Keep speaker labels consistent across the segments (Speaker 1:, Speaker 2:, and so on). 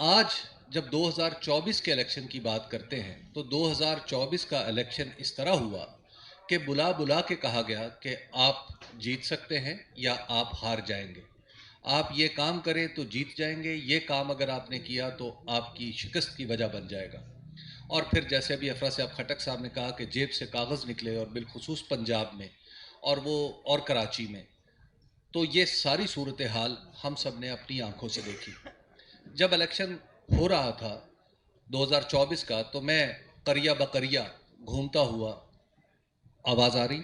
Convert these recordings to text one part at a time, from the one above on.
Speaker 1: آج جب 2024 کے الیکشن کی بات کرتے ہیں تو 2024 کا الیکشن اس طرح ہوا کہ بلا بلا کے کہا گیا کہ آپ جیت سکتے ہیں یا آپ ہار جائیں گے. آپ یہ کام کریں تو جیت جائیں گے، یہ کام اگر آپ نے کیا تو آپ کی شکست کی وجہ بن جائے گا. اور پھر جیسے ابھی افرا صاحب خٹک صاحب نے کہا کہ جیب سے کاغذ نکلے، اور بالخصوص پنجاب میں اور کراچی میں، تو یہ ساری صورتحال ہم سب نے اپنی آنکھوں سے دیکھی. جب الیکشن ہو رہا تھا 2024 کا، تو میں قریہ بقریہ گھومتا ہوا، آواز آ رہی،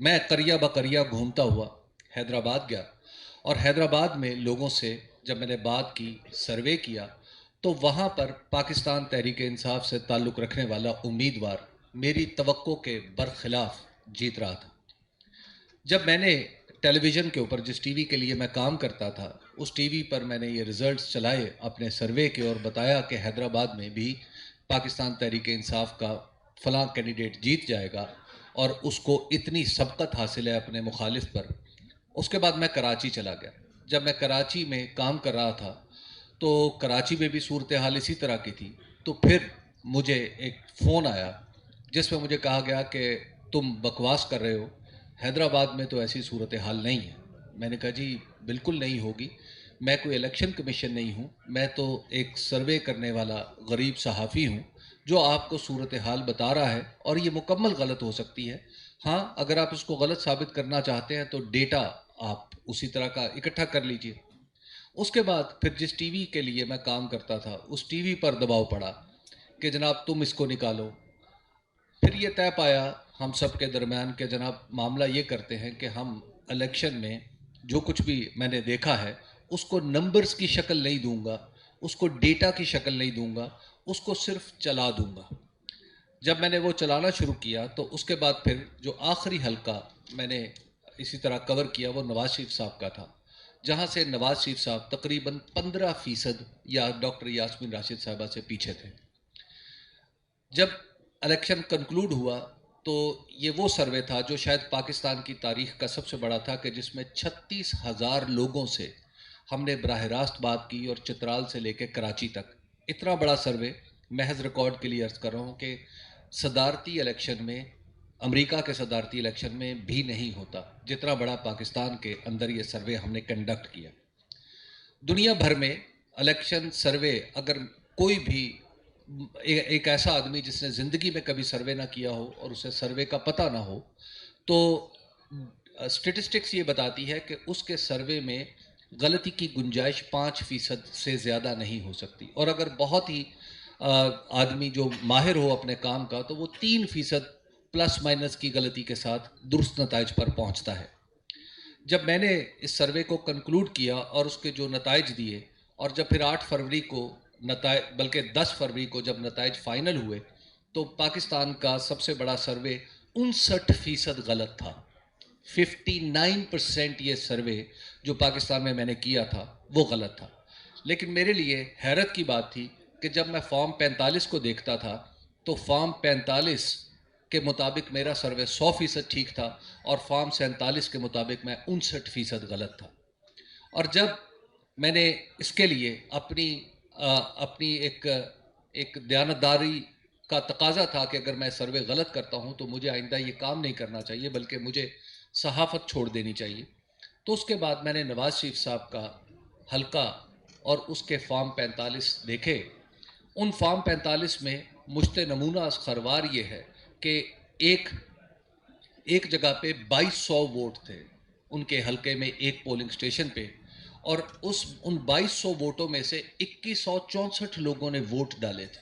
Speaker 1: میں قریہ بقریہ گھومتا ہوا حیدرآباد گیا. اور حیدرآباد میں لوگوں سے جب میں نے بات کی، سروے کیا، تو وہاں پر پاکستان تحریک انصاف سے تعلق رکھنے والا امیدوار میری توقع کے برخلاف جیت رہا تھا. جب میں نے ٹیلی ویژن کے اوپر، جس ٹی وی کے لیے میں کام کرتا تھا، اس ٹی وی پر میں نے یہ ریزلٹس چلائے اپنے سروے کے، اور بتایا کہ حیدرآباد میں بھی پاکستان تحریک انصاف کا فلاں کینڈیڈیٹ جیت جائے گا اور اس کو اتنی سبقت حاصل ہے اپنے مخالف پر. اس کے بعد میں کراچی چلا گیا. جب میں کراچی میں کام کر رہا تھا تو کراچی میں بھی صورتحال اسی طرح کی تھی. تو پھر مجھے ایک فون آیا جس میں مجھے کہا گیا کہ تم بکواس کر رہے ہو، حیدرآباد میں تو ایسی صورتحال نہیں ہے. میں نے کہا جی بالکل نہیں ہوگی، میں کوئی الیکشن کمیشن نہیں ہوں، میں تو ایک سروے کرنے والا غریب صحافی ہوں جو آپ کو صورتحال بتا رہا ہے، اور یہ مکمل غلط ہو سکتی ہے. ہاں، اگر آپ اس کو غلط ثابت کرنا چاہتے ہیں تو ڈیٹا آپ اسی طرح کا اکٹھا کر لیجئے. اس کے بعد پھر جس ٹی وی کے لیے میں کام کرتا تھا، اس ٹی وی پر دباؤ پڑا کہ جناب تم اس کو نکالو. پھر یہ طے پایا ہم سب کے درمیان کہ جناب معاملہ یہ کرتے ہیں کہ ہم الیکشن میں جو کچھ بھی میں نے دیکھا ہے اس کو نمبرز کی شکل نہیں دوں گا، اس کو ڈیٹا کی شکل نہیں دوں گا، اس کو صرف چلا دوں گا. جب میں نے وہ چلانا شروع کیا تو اس کے بعد پھر جو آخری حلقہ میں نے اسی طرح کور کیا وہ نواز شریف صاحب کا تھا، جہاں سے نواز شریف صاحب تقریباً 15% یا ڈاکٹر یاسمین راشد صاحبہ سے پیچھے تھے. جب الیکشن کنکلوڈ ہوا تو یہ وہ سروے تھا جو شاید پاکستان کی تاریخ کا سب سے بڑا تھا، کہ جس میں 36,000 لوگوں سے ہم نے براہ راست بات کی، اور چترال سے لے کے کراچی تک. اتنا بڑا سروے محض ریکارڈ کے لیے عرض کر رہا ہوں کہ صدارتی الیکشن میں، امریکہ کے صدارتی الیکشن میں بھی نہیں ہوتا جتنا بڑا پاکستان کے اندر یہ سروے ہم نے کنڈکٹ کیا. دنیا بھر میں الیکشن سروے، اگر کوئی بھی ایک ایسا آدمی جس نے زندگی میں کبھی سروے نہ کیا ہو اور اسے سروے کا پتہ نہ ہو، تو اسٹیٹسٹکس یہ بتاتی ہے کہ اس کے سروے میں غلطی کی گنجائش 5% سے زیادہ نہیں ہو سکتی، اور اگر بہت ہی آدمی جو ماہر ہو اپنے کام کا تو وہ 3% پلس مائنس کی غلطی کے ساتھ درست نتائج پر پہنچتا ہے. جب میں نے اس سروے کو کنکلوڈ کیا اور اس کے جو نتائج دیے، اور جب پھر 8 فروری کو نتائج، بلکہ 10 فروری کو جب نتائج فائنل ہوئے، تو پاکستان کا سب سے بڑا سروے 59% غلط تھا. 59% یہ سروے جو پاکستان میں نے کیا تھا وہ غلط تھا. لیکن میرے لیے حیرت کی بات تھی کہ جب میں فارم 45 کو دیکھتا تھا تو فارم 45 کے مطابق میرا سروے 100% ٹھیک تھا، اور فارم 47 کے مطابق میں 59% غلط تھا. اور جب میں نے اس کے لیے اپنی ایک دیانتداری کا تقاضا تھا کہ اگر میں سروے غلط کرتا ہوں تو مجھے آئندہ یہ کام نہیں کرنا چاہیے بلکہ مجھے صحافت چھوڑ دینی چاہیے. تو اس کے بعد میں نے نواز شریف صاحب کا حلقہ اور اس کے فارم 45 دیکھے. ان فارم 45 میں مشت نمونہ خروار یہ ہے کہ ایک جگہ پہ 2200 ووٹ تھے ان کے حلقے میں، ایک پولنگ سٹیشن پہ، اور ان 2200 ووٹوں میں سے 2164 لوگوں نے ووٹ ڈالے تھے.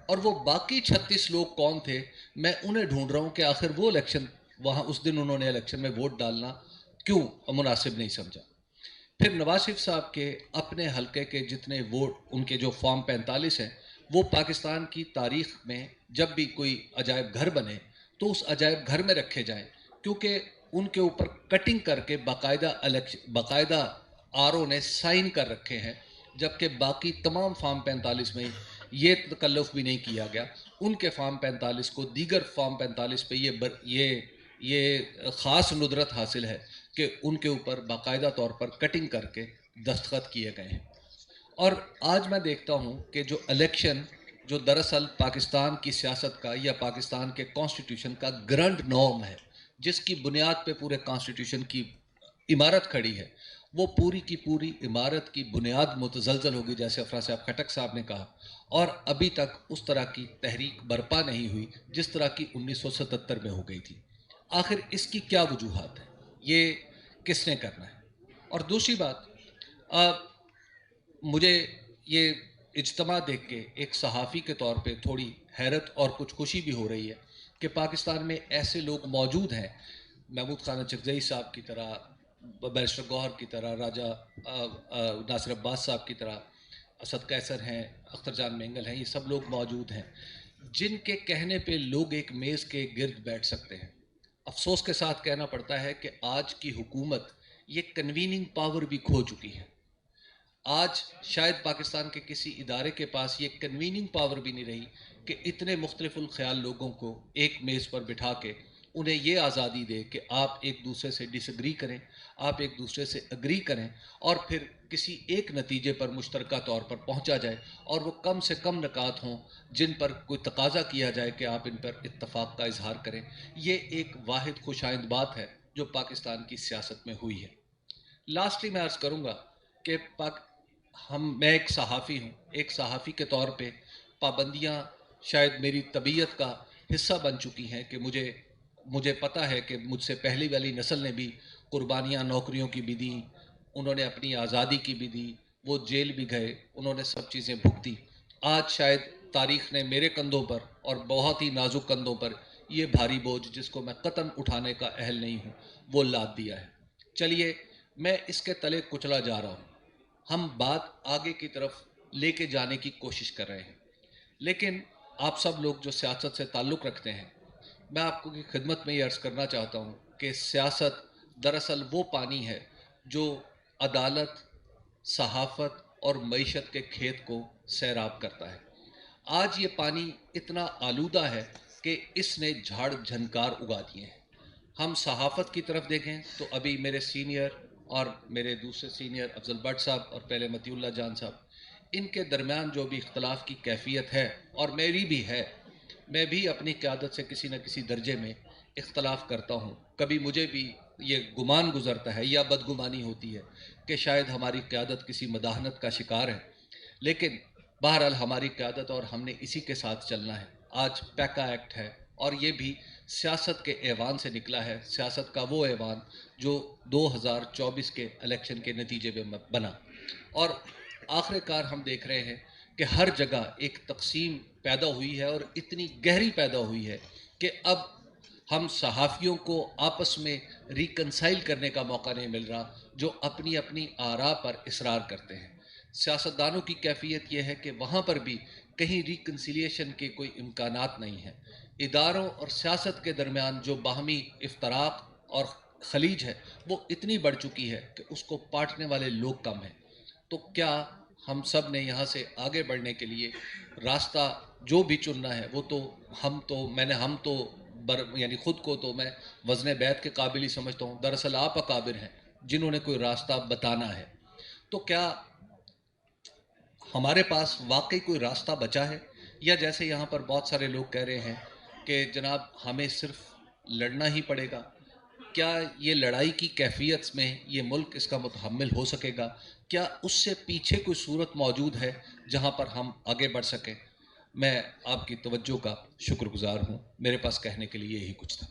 Speaker 1: اور وہ باقی 36 لوگ کون تھے، میں انہیں ڈھونڈ رہا ہوں کہ آخر وہ الیکشن وہاں اس دن انہوں نے الیکشن میں ووٹ ڈالنا کیوں مناسب نہیں سمجھا. پھر نواز شریف صاحب کے اپنے حلقے کے جتنے ووٹ، ان کے جو فارم 45 ہیں، وہ پاکستان کی تاریخ میں جب بھی کوئی عجائب گھر بنے تو اس عجائب گھر میں رکھے جائیں، کیونکہ ان کے اوپر کٹنگ کر کے باقاعدہ آر او نے سائن کر رکھے ہیں، جبکہ باقی تمام فارم 45 میں یہ تکلف بھی نہیں کیا گیا. ان کے فارم 45 کو دیگر فارم 45 پہ یہ خاص ندرت حاصل ہے کہ ان کے اوپر باقاعدہ طور پر کٹنگ کر کے دستخط کیے گئے ہیں. اور آج میں دیکھتا ہوں کہ جو الیکشن جو دراصل پاکستان کی سیاست کا یا پاکستان کے کانسٹیٹیوشن کا گرانڈ نارم ہے، جس کی بنیاد پہ پورے کانسٹیٹیوشن کی عمارت کھڑی ہے، وہ پوری کی پوری عمارت کی بنیاد متزلزل ہوگی، جیسے افراسیاب خٹک صاحب نے کہا، اور ابھی تک اس طرح کی تحریک برپا نہیں ہوئی جس طرح کی 1977 میں ہو گئی تھی۔ آخر اس کی کیا وجوہات ہیں؟ یہ کس نے کرنا ہے؟ اور دوسری بات، مجھے یہ اجتماع دیکھ کے ایک صحافی کے طور پہ تھوڑی حیرت اور کچھ خوشی بھی ہو رہی ہے کہ پاکستان میں ایسے لوگ موجود ہیں، محمود خان چغزئی صاحب کی طرح، بیرسٹر گوہر کی طرح، راجہ ناصر عباس صاحب کی طرح، اسد قیصر ہیں، اختر جان مینگل ہیں، یہ سب لوگ موجود ہیں جن کے کہنے پہ لوگ ایک میز کے گرد بیٹھ سکتے ہیں۔ افسوس کے ساتھ کہنا پڑتا ہے کہ آج کی حکومت یہ کنویننگ پاور بھی کھو چکی ہے۔ آج شاید پاکستان کے کسی ادارے کے پاس یہ کنویننگ پاور بھی نہیں رہی کہ اتنے مختلف الخیال لوگوں کو ایک میز پر بٹھا کے انہیں یہ آزادی دے کہ آپ ایک دوسرے سے ڈس ایگری کریں، آپ ایک دوسرے سے اگری کریں، اور پھر کسی ایک نتیجے پر مشترکہ طور پر پہنچا جائے، اور وہ کم سے کم نکات ہوں جن پر کوئی تقاضا کیا جائے کہ آپ ان پر اتفاق کا اظہار کریں۔ یہ ایک واحد خوشائند بات ہے جو پاکستان کی سیاست میں ہوئی ہے۔ لاسٹلی میں عرض کروں گا کہ میں ایک صحافی ہوں، ایک صحافی کے طور پہ پابندیاں شاید میری طبیعت کا حصہ بن چکی ہیں کہ مجھے پتہ ہے کہ مجھ سے پہلی والی نسل نے بھی قربانیاں نوکریوں کی بھی دیں، انہوں نے اپنی آزادی کی بھی دی، وہ جیل بھی گئے، انہوں نے سب چیزیں بھگتی۔ آج شاید تاریخ نے میرے کندھوں پر، اور بہت ہی نازک کندھوں پر، یہ بھاری بوجھ جس کو میں قطعاً اٹھانے کا اہل نہیں ہوں وہ لاد دیا ہے۔ چلیے، میں اس کے تلے کچلا جا رہا ہوں، ہم بات آگے کی طرف لے کے جانے کی کوشش کر رہے ہیں، لیکن آپ سب لوگ جو سیاست سے تعلق رکھتے ہیں، میں آپ کو کی خدمت میں یہ عرض کرنا چاہتا ہوں کہ سیاست دراصل وہ پانی ہے جو عدالت، صحافت اور معیشت کے کھیت کو سیراب کرتا ہے۔ آج یہ پانی اتنا آلودہ ہے کہ اس نے جھاڑ جھنکار اگا دیے ہیں۔ ہم صحافت کی طرف دیکھیں تو ابھی میرے سینئر اور میرے دوسرے سینئر افضل بٹ صاحب اور پہلے متی اللہ جان صاحب، ان کے درمیان جو بھی اختلاف کی کیفیت ہے، اور میری بھی ہے، میں بھی اپنی قیادت سے کسی نہ کسی درجے میں اختلاف کرتا ہوں۔ کبھی مجھے بھی یہ گمان گزرتا ہے یا بدگمانی ہوتی ہے کہ شاید ہماری قیادت کسی مداحنت کا شکار ہے، لیکن بہرحال ہماری قیادت اور ہم نے اسی کے ساتھ چلنا ہے۔ آج پیکا ایکٹ ہے، اور یہ بھی سیاست کے ایوان سے نکلا ہے، سیاست کا وہ ایوان جو 2024 کے الیکشن کے نتیجے میں بنا، اور آخر کار ہم دیکھ رہے ہیں کہ ہر جگہ ایک تقسیم پیدا ہوئی ہے، اور اتنی گہری پیدا ہوئی ہے کہ اب ہم صحافیوں کو آپس میں ریکنسائل کرنے کا موقع نہیں مل رہا، جو اپنی اپنی آراء پر اصرار کرتے ہیں۔ سیاستدانوں کی کیفیت یہ ہے کہ وہاں پر بھی کہیں ریکنسیلیشن کے کوئی امکانات نہیں ہیں۔ اداروں اور سیاست کے درمیان جو باہمی افتراق اور خلیج ہے وہ اتنی بڑھ چکی ہے کہ اس کو پاٹنے والے لوگ کم ہیں۔ تو کیا ہم سب نے یہاں سے آگے بڑھنے کے لیے راستہ جو بھی چننا ہے، وہ تو یعنی خود کو تو میں وزن بیعت کے قابل ہی سمجھتا ہوں، دراصل آپ اکابر ہیں جنہوں نے کوئی راستہ بتانا ہے۔ تو کیا ہمارے پاس واقعی کوئی راستہ بچا ہے، یا جیسے یہاں پر بہت سارے لوگ کہہ رہے ہیں کہ جناب ہمیں صرف لڑنا ہی پڑے گا؟ کیا یہ لڑائی کی کیفیت میں یہ ملک اس کا متحمل ہو سکے گا؟ کیا اس سے پیچھے کوئی صورت موجود ہے جہاں پر ہم آگے بڑھ سکیں؟ میں آپ کی توجہ کا شکر گزار ہوں۔ میرے پاس کہنے کے لیے یہی کچھ تھا۔